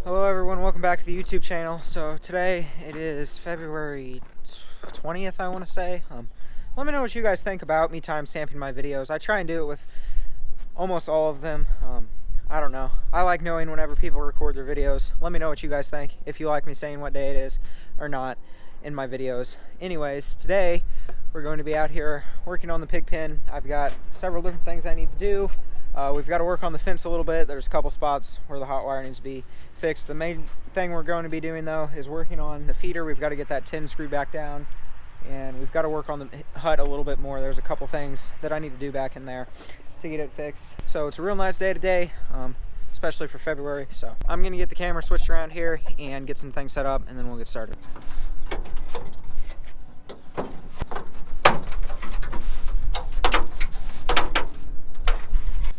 Hello everyone, welcome back to the YouTube channel. So today it is February 20th, I want to say. Let me know what you guys think about me time stamping my videos. I try and do it with almost all of them. I don't know. I like knowing whenever people record their videos. Let me know what you guys think, if you like me saying what day it is or not in my videos. Anyways, today we're going to be out here working on the pig pen. I've got several different things I need to do. We've got to work on the fence a little bit. There's a couple spots where the hot wire needs to be fixed. The main thing we're going to be doing though is working on the feeder. We've got to get that tin screwed back down, and we've got to work on the hut a little bit more. There's a couple things that I need to do back in there to get it fixed. So it's a real nice day today, especially for February. So I'm going to get the camera switched around here and get some things set up, and then we'll get started.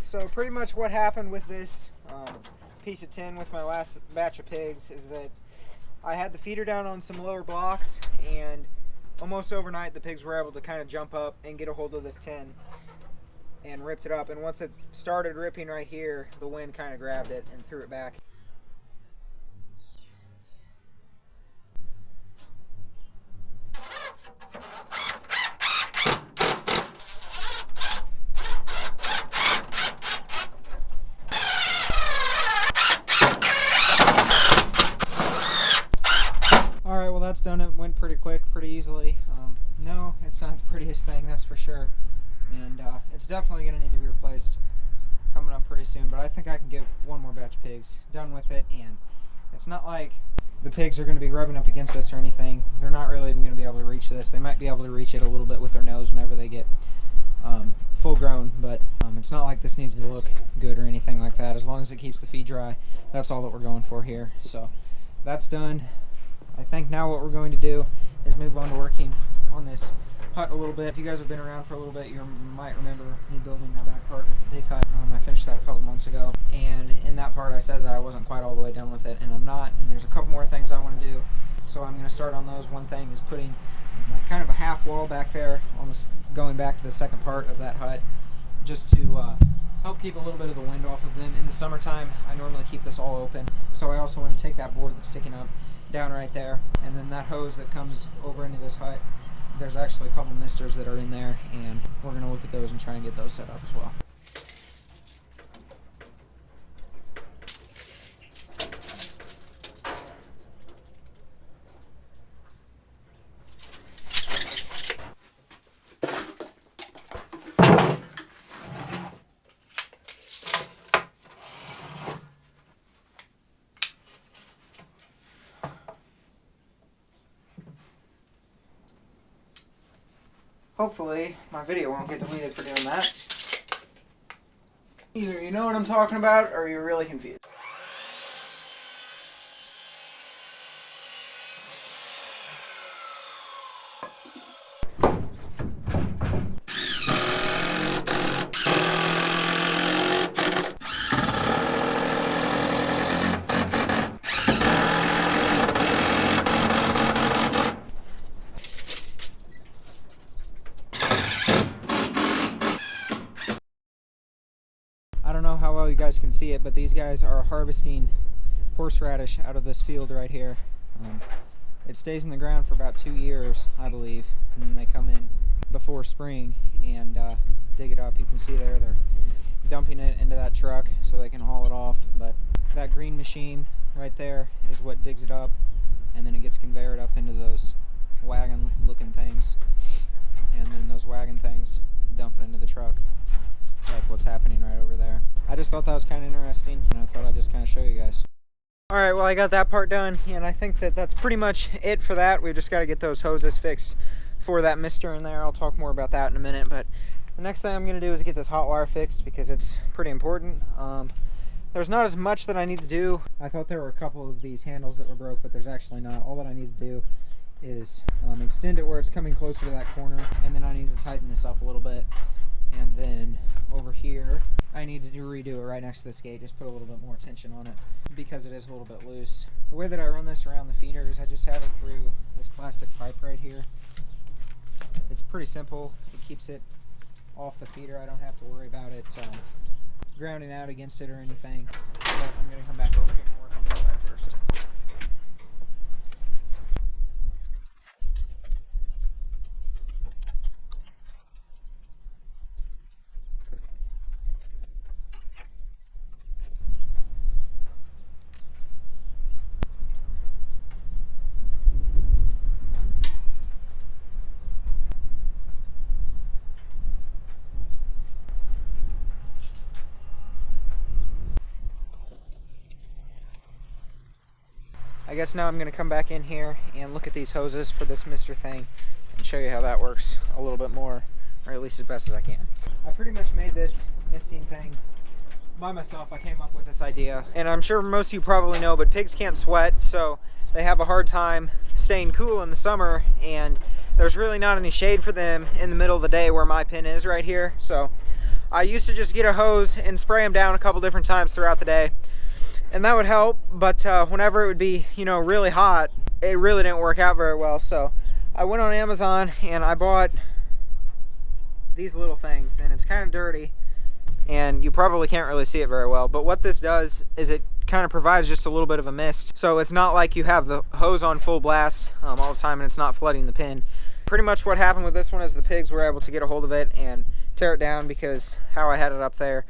So pretty much what happened with this piece of tin with my last batch of pigs is that I had the feeder down on some lower blocks, and almost overnight the pigs were able to kind of jump up and get a hold of this tin and ripped it up. And once it started ripping right here, the wind kind of grabbed it and threw it back. Alright, well that's done. It went pretty quick, pretty easily. No, it's not the prettiest thing, that's for sure. And it's definitely going to need to be replaced coming up pretty soon. But I think I can get one more batch of pigs done with it. And it's not like the pigs are going to be rubbing up against this or anything. They're not really even going to be able to reach this. They might be able to reach it a little bit with their nose whenever they get full grown. But it's not like this needs to look good or anything like that. As long as it keeps the feed dry, that's all that we're going for here. So that's done. I think now what we're going to do is move on to working on this hut a little bit. If you guys have been around for a little bit, you might remember me building that back part of the big hut. I finished that a couple months ago, and in that part I said that I wasn't quite all the way done with it, and I'm not, and there's a couple more things I want to do, so I'm going to start on those. One thing is putting kind of a half wall back there on this, going back to the second part of that hut, just to help keep a little bit of the wind off of them. In the summertime I normally keep this all open, so I also want to take that board that's sticking up down right there, and then that hose that comes over into this hut, there's actually a couple misters that are in there, and we're going to look at those and try and get those set up as well. Hopefully, my video won't get deleted for doing that. Either you know what I'm talking about, or you're really confused. I don't know how well you guys can see it, but these guys are harvesting horseradish out of this field right here. It stays in the ground for about 2 years, I believe, and then they come in before spring and dig it up. You can see there they're dumping it into that truck so they can haul it off, but that green machine right there is what digs it up, and then it gets conveyed up into those wagon looking things, and then those wagon things dump it into the truck, like what's happening right over there. I just thought that was kind of interesting, and I thought I'd just kind of show you guys. Alright, well I got that part done, and I think that that's pretty much it for that. We've just got to get those hoses fixed for that mister in there. I'll talk more about that in a minute, but the next thing I'm going to do is get this hot wire fixed because it's pretty important. There's not as much that I need to do. I thought there were a couple of these handles that were broke, but there's actually not. All that I need to do is extend it where it's coming closer to that corner, and then I need to tighten this up a little bit. And then over here, I need to redo it right next to this gate, just put a little bit more tension on it because it is a little bit loose. The way that I run this around the feeder is I just have it through this plastic pipe right here. It's pretty simple. It keeps it off the feeder. I don't have to worry about it grounding out against it or anything. But I'm going to come back over here and work on this side first. I guess now I'm going to come back in here and look at these hoses for this mister thing and show you how that works a little bit more, or at least as best as I can. I pretty much made this misting thing by myself. I came up with this idea, and I'm sure most of you probably know, but pigs can't sweat, so they have a hard time staying cool in the summer, and there's really not any shade for them in the middle of the day where my pen is right here. So I used to just get a hose and spray them down a couple different times throughout the day, and that would help, but whenever it would be, you know, really hot, it really didn't work out very well. So I went on Amazon and I bought these little things, and it's kind of dirty and you probably can't really see it very well, but what this does is it kind of provides just a little bit of a mist, so it's not like you have the hose on full blast all the time and it's not flooding the pin. Pretty much what happened with this one is the pigs were able to get a hold of it and tear it down, because how I had it up there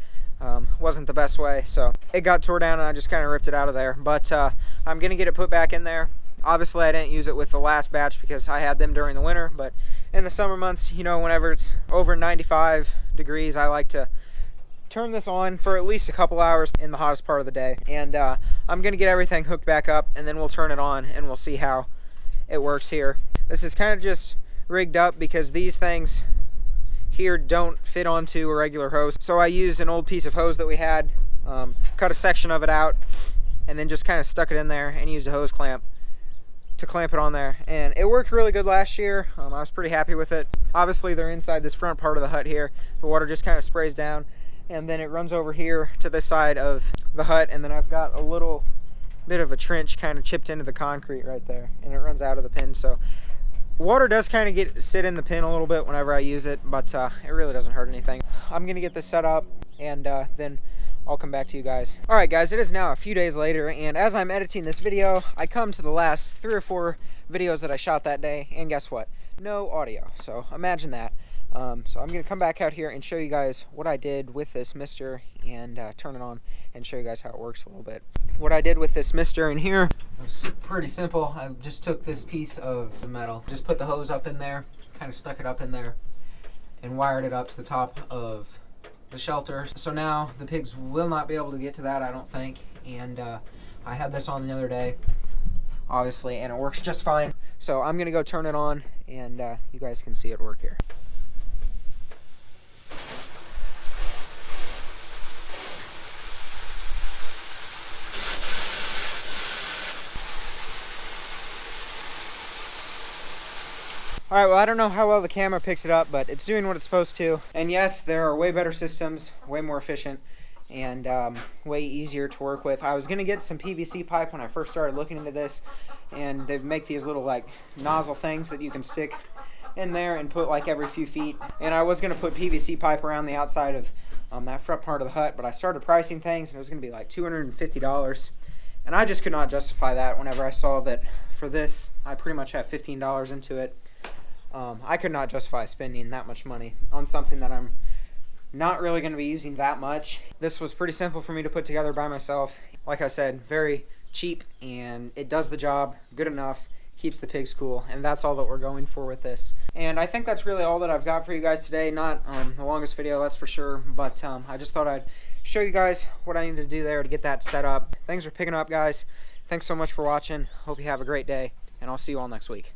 wasn't the best way, so it got tore down and I just kind of ripped it out of there. But I'm gonna get it put back in there. Obviously I didn't use it with the last batch because I had them during the winter, but in the summer months, you know, whenever it's over 95 degrees, I like to turn this on for at least a couple hours in the hottest part of the day. And I'm gonna get everything hooked back up, and then we'll turn it on and we'll see how it works here. This is kind of just rigged up because these things here don't fit onto a regular hose, so I used an old piece of hose that we had, cut a section of it out, and then just kind of stuck it in there and used a hose clamp to clamp it on there, and it worked really good last year. I was pretty happy with it. Obviously they're inside this front part of the hut here. The water just kind of sprays down and then it runs over here to this side of the hut, and then I've got a little bit of a trench kind of chipped into the concrete right there, and it runs out of the pin. So water does kind of sit in the pin a little bit whenever I use it, but it really doesn't hurt anything. I'm gonna get this set up, and then I'll come back to you guys. All right guys, it is now a few days later, and as I'm editing this video, I come to the last 3 or 4 videos that I shot that day, and guess what? No audio, so imagine that. So I'm gonna come back out here and show you guys what I did with this mister, and turn it on and show you guys how it works a little bit. What I did with this mister in here was pretty simple. I just took this piece of metal, just put the hose up in there, kind of stuck it up in there, and wired it up to the top of the shelter. So now the pigs will not be able to get to that, I don't think. And I had this on the other day, obviously, and it works just fine. So I'm gonna go turn it on, and you guys can see it work here. Alright, well, I don't know how well the camera picks it up, but it's doing what it's supposed to. And yes, there are way better systems, way more efficient, and way easier to work with. I was going to get some PVC pipe when I first started looking into this, and they make these little like nozzle things that you can stick in there and put like every few feet. And I was going to put PVC pipe around the outside of that front part of the hut, but I started pricing things and it was going to be like $250. And I just could not justify that whenever I saw that for this, I pretty much have $15 into it. I could not justify spending that much money on something that I'm not really going to be using that much. This was pretty simple for me to put together by myself. Like I said, very cheap, and it does the job good enough, keeps the pigs cool, and that's all that we're going for with this. And I think that's really all that I've got for you guys today. Not the longest video, that's for sure, but I just thought I'd show you guys what I needed to do there to get that set up. Things are picking up, guys. Thanks so much for watching. Hope you have a great day, and I'll see you all next week.